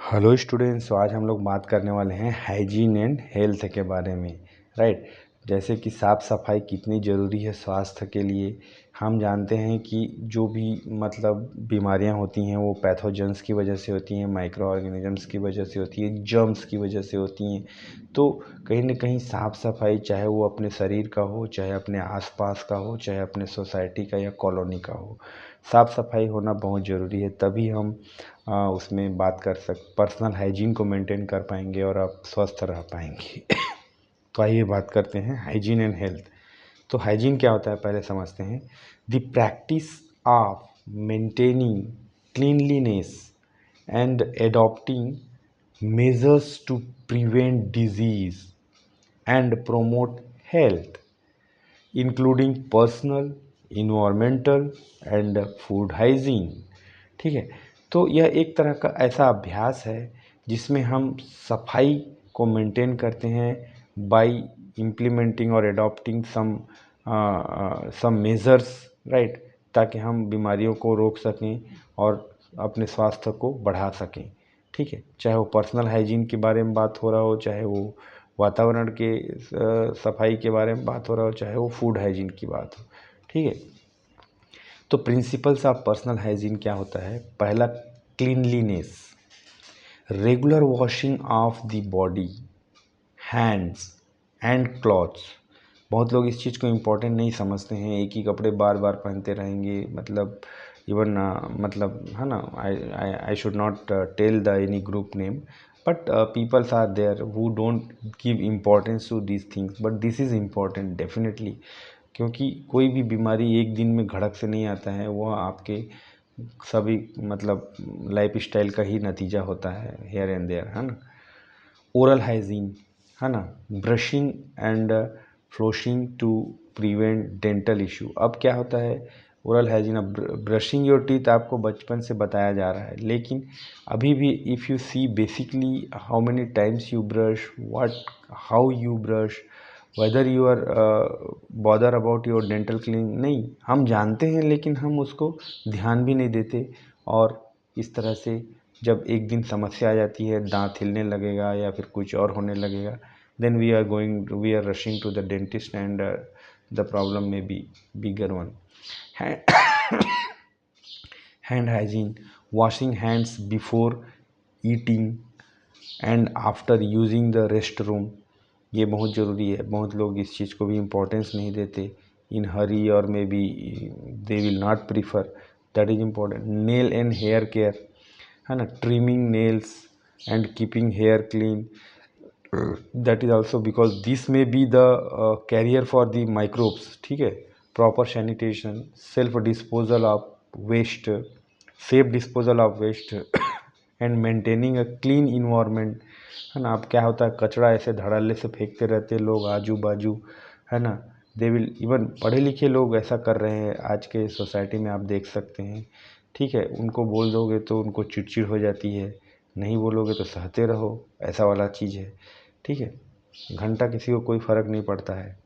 Hello students, तो आज हम लोग बात करने वाले हैं हाइजीन एंड हेल्थ के बारे में। राइट। जैसे कि साफ़ सफाई कितनी ज़रूरी है स्वास्थ्य के लिए। हम जानते हैं कि जो भी बीमारियां होती हैं वो पैथोजेंस की वजह से होती हैं, माइक्रो ऑर्गेनिजम्स की वजह से होती है, जर्म्स की वजह से होती हैं। तो कहीं ना कहीं साफ़ सफाई, चाहे वो अपने शरीर का हो, चाहे अपने आसपास का हो, चाहे अपने सोसाइटी का या कॉलोनी का हो, साफ़ सफाई होना बहुत ज़रूरी है। तभी हम उसमें बात कर पर्सनल हाइजीन को मेंटेन कर पाएंगे और आप स्वस्थ रह पाएंगे। तो आइए बात करते हैं हाइजीन एंड हेल्थ। तो हाइजीन क्या होता है पहले समझते हैं। The practice of maintaining cleanliness and adopting measures to prevent disease and promote health, including personal, environmental and food hygiene. ठीक है। तो यह एक तरह का ऐसा अभ्यास है जिसमें हम सफाई को मेंटेन करते हैं बाय इम्प्लीमेंटिंग और एडॉप्टिंग सम मेजर्स, राइट, ताकि हम बीमारियों को रोक सकें और अपने स्वास्थ्य को बढ़ा सकें। ठीक है। चाहे वो पर्सनल हाइजीन के बारे में बात हो रहा हो, चाहे वो वातावरण के सफाई के बारे में बात हो रहा हो, चाहे वो फूड हाइजीन की बात हो। ठीक है। तो प्रिंसिपल्स ऑफ पर्सनल हाइजीन क्या होता है। पहला, cleanliness, regular washing of the body, hands and clothes. बहुत लोग इस चीज़ को इम्पोर्टेंट नहीं समझते हैं, एक ही कपड़े बार बार पहनते रहेंगे, इवन है ना, I should not tell the any group name, but peoples are there who don't give importance to these things, but this is important definitely. क्योंकि कोई भी बीमारी एक दिन में घड़क से नहीं आता है, वह आपके सभी लाइफ स्टाइल का ही नतीजा होता है, हेयर एंड देयर, है ना। ओरल हाइजीन, है ना, brushing and flossing to prevent dental issue. अब क्या होता है ओरल हाइजीन, अब ब्रशिंग योर टीथ आपको बचपन से बताया जा रहा है, लेकिन अभी भी if you see basically how many times you brush, what, how you brush, whether you are bother about your dental cleaning, नहीं, हम जानते हैं लेकिन हम उसको ध्यान भी नहीं देते। और इस तरह से जब एक दिन समस्या आ जाती है, दांत हिलने लगेगा या फिर कुछ और होने लगेगा, then we are rushing to the dentist and the problem may be bigger one. Hand hygiene, washing hands before eating and after using the rest room, ये बहुत ज़रूरी है। बहुत लोग इस चीज़ को भी इम्पोर्टेंस नहीं देते, इन हरी और may be they will not prefer, that is important. Nail and hair care, है ना, trimming nails and keeping hair clean, that is also because this may be the carrier for the microbes. ठीक है। Proper sanitation, self disposal of waste, safe disposal of waste and maintaining a clean environment, है ना। अब क्या होता है, कचरा ऐसे धड़ल्ले से फेंकते रहते लोग आजू बाजू, है ना। दे विल, इवन पढ़े लिखे लोग ऐसा कर रहे हैं आज के सोसाइटी में, आप देख सकते हैं। ठीक है। उनको बोल दोगे तो उनको चिड़चिड़ हो जाती है, नहीं बोलोगे तो सहते रहो, ऐसा वाला चीज़ है। ठीक है। घंटा किसी को कोई फ़र्क नहीं पड़ता है।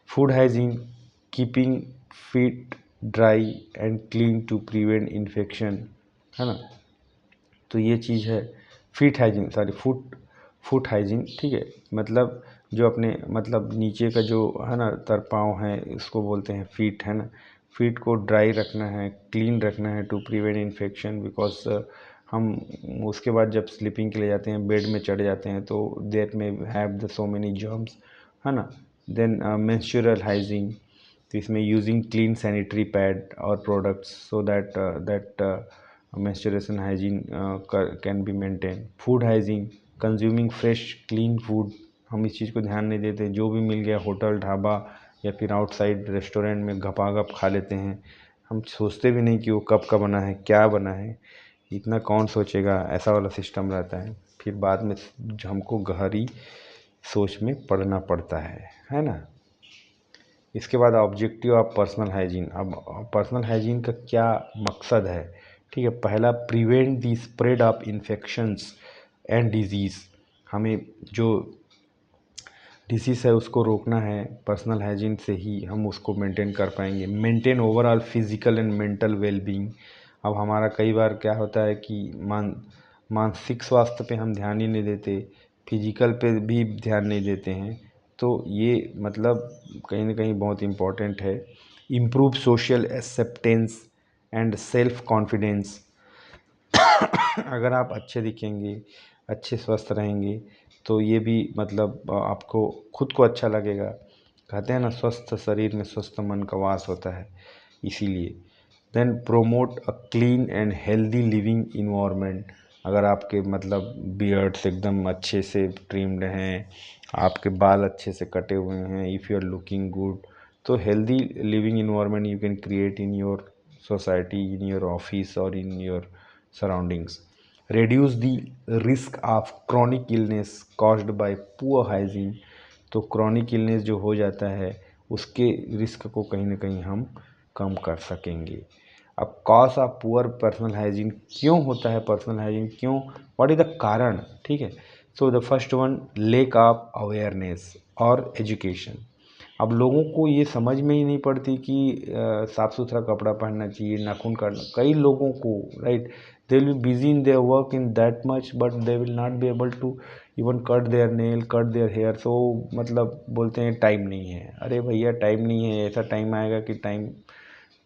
Food hygiene, keeping feet dry and clean to prevent infection, है ना। तो ये चीज़ है। Feet hygiene, sorry, foot hygiene. ठीक है। जो अपने नीचे का जो है ना तरपाँव है, इसको बोलते हैं फीट, है ना। फीट को ड्राई रखना है, क्लीन रखना है टू प्रिवेंट इन्फेक्शन, बिकॉज हम उसके बाद जब स्लीपिंग के लिए जाते हैं, बेड में चढ़ जाते हैं, तो देयर में have the so many germs, है ना। देन मेंस्ट्रुअल हाइजीन, तो इसमें यूजिंग क्लीन सैनिटरी पैड और products so that menstruation hygiene can be maintained. Food hygiene, consuming fresh clean food, हम इस चीज़ को ध्यान नहीं देते, जो भी मिल गया होटल ढाबा या फिर आउटसाइड रेस्टोरेंट में घपाघप खा लेते हैं। हम सोचते भी नहीं कि वो कब का बना है, क्या बना है, इतना कौन सोचेगा, ऐसा वाला सिस्टम रहता है। फिर बाद में हमको गहरी सोच में पड़ना पड़ता है ना। इसके बाद ऑब्जेक्टिव ऑफ पर्सनल हाइजीन। अब पर्सनल हाइजीन का क्या मकसद है। ठीक है। पहला, prevent the spread of infections and disease, हमें जो डिसीज़ है उसको रोकना है, पर्सनल हाइजीन से ही हम उसको मेंटेन कर पाएंगे। Maintain overall physical and mental wellbeing. अब हमारा कई बार क्या होता है कि मानसिक स्वास्थ्य पे हम ध्यान ही नहीं देते, फिजिकल पे भी ध्यान नहीं देते हैं, तो ये मतलब कहीं ना कहीं बहुत इम्पोर्टेंट है। Improve social acceptance and self confidence. अगर आप अच्छे दिखेंगे, अच्छे स्वस्थ रहेंगे, तो ये भी मतलब आपको खुद को अच्छा लगेगा। कहते हैं ना, स्वस्थ शरीर में स्वस्थ मन का वास होता है, इसीलिए। Then promote a clean and healthy living environment. अगर आपके मतलब बियर्ड्स एकदम अच्छे से ट्रिम्ड हैं, आपके बाल अच्छे से कटे हुए हैं, if you are looking good, तो healthy living environment you can create in your society, in your office और in your surroundings. reduce the risk of chronic illness caused by poor hygiene। तो chronic illness जो हो जाता है, उसके risk को कहीं ना कहीं हम कम कर सकेंगे। अब cause of poor personal hygiene, क्यों होता है पर्सनल हाइजीन, क्यों, व्हाट इज द कारण, ठीक है। So the first one, lake of awareness और एजुकेशन। अब लोगों को ये समझ में ही नहीं पड़ती कि साफ़ सुथरा कपड़ा पहनना चाहिए, नाखून काटना, कई लोगों को, right, they will be busy in their work in that much, but they will not be able to even cut their nail, cut their hair. So मतलब बोलते हैं टाइम नहीं है। अरे भैया, टाइम नहीं है, ऐसा टाइम आएगा कि टाइम,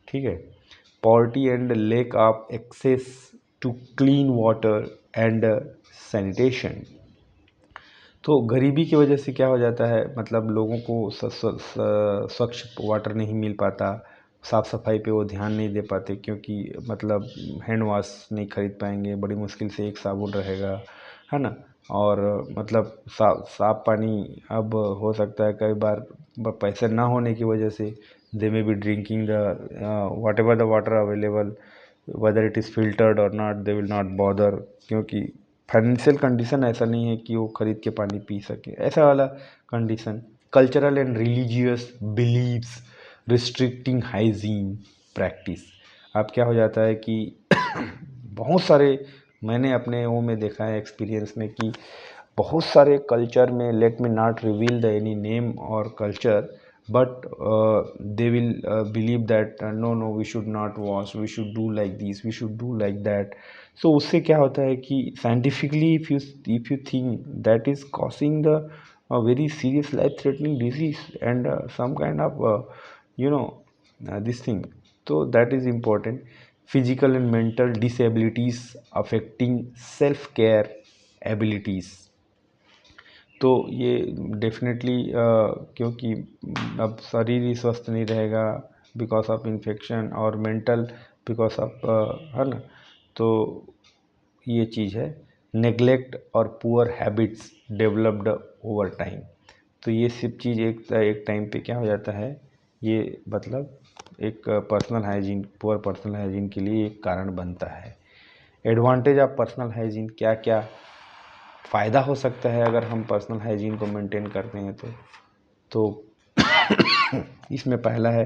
ठीक है। Poverty and lack of access to clean water and sanitation. तो गरीबी की वजह से क्या हो जाता है, मतलब लोगों को स्वच्छ वाटर नहीं मिल पाता, साफ़ सफाई पे वो ध्यान नहीं दे पाते, क्योंकि मतलब हैंड वॉश नहीं खरीद पाएंगे, बड़ी मुश्किल से एक साबुन रहेगा, है ना। और मतलब साफ पानी अब हो सकता है कई बार पैसे ना होने की वजह से they may be drinking the whatever the water available, whether it is filtered और not, they will not bother, क्योंकि फाइनेंशियल कंडीशन ऐसा नहीं है कि वो खरीद के पानी पी सके, ऐसा वाला condition. Cultural and religious beliefs restricting hygiene practice. अब क्या हो जाता है कि बहुत सारे, मैंने अपने वो में देखा है एक्सपीरियंस में, कि बहुत सारे कल्चर में, let me not reveal the any name और culture, but they will believe that no no, we should not wash, we should do like this, we should do like that। so उससे क्या होता है कि scientifically if you think that is causing the very serious life threatening disease and some kind of you know this thing, so that is important। physical and mental disabilities affecting self care abilities। तो ये definitely क्योंकि अब शरीर ही स्वस्थ नहीं रहेगा because of infection, और mental because of, है ना। तो ये चीज़ है। नेग्लेक्ट और poor habits developed over time. तो ये सब चीज़ एक टाइम पे क्या हो जाता है, ये मतलब एक personal hygiene, poor personal hygiene के लिए एक कारण बनता है। एडवांटेज ऑफ पर्सनल हाइजीन, क्या क्या फ़ायदा हो सकता है अगर हम पर्सनल हाइजीन को मेंटेन करते हैं तो इसमें पहला है,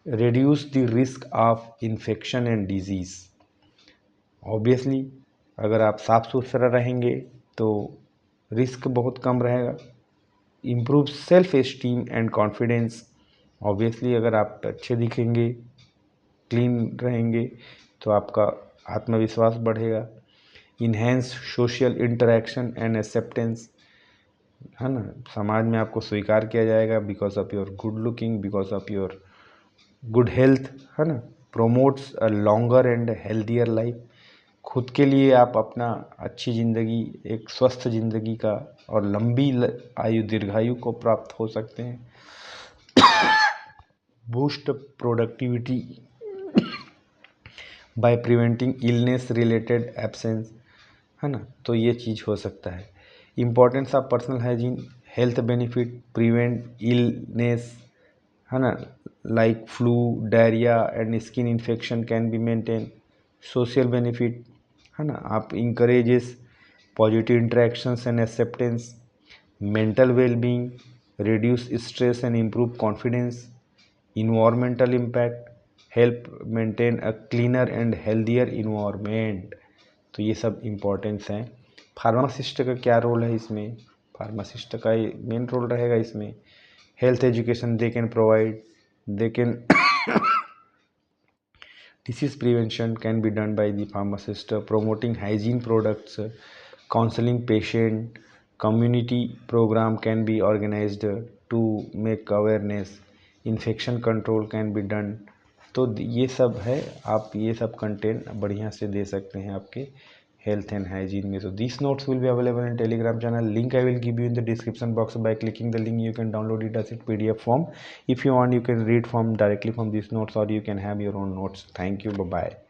reduce the risk of infection and disease. Obviously अगर आप साफ सुथरा रहेंगे तो रिस्क बहुत कम रहेगा। Improve self esteem and confidence. Obviously अगर आप अच्छे दिखेंगे, क्लीन रहेंगे, तो आपका आत्मविश्वास बढ़ेगा। Enhance social interaction and acceptance, है ना, समाज में आपको स्वीकार किया जाएगा because of your good looking, because of your good health, है ना। Promotes a longer and healthier life. खुद के लिए आप अपना अच्छी ज़िंदगी, एक स्वस्थ ज़िंदगी का और लंबी आयु, दीर्घायु को प्राप्त हो सकते हैं। Boost productivity by preventing illness related absence, है ना। तो ये चीज़ हो सकता है। Importance of personal hygiene, health benefit, prevent illness, है ना, like flu, diarrhoea and skin infection can be maintain. Social benefit, है ना, आप encourages positive interactions and acceptance. Mental wellbeing, reduce stress and improve confidence. Environmental impact, help maintain a cleaner and healthier environment. तो ये सब importance हैं। Pharmacist का क्या role है इसमें, फार्मासिस्ट का मेन रोल रहेगा इसमें। Health education they can provide, they can disease prevention can be done by the pharmacist, promoting hygiene products, counseling patient, community program can be organized to make awareness, infection control can be done। तो ये सब है, आप ये सब content बढ़िया से दे सकते हैं आपके health and hygiene में। So these notes will be available in Telegram channel. Link I will give you in the description box. By clicking the link you can download it as a PDF form. If you want you can read from directly from these notes, or you can have your own notes. Thank you. Bye bye.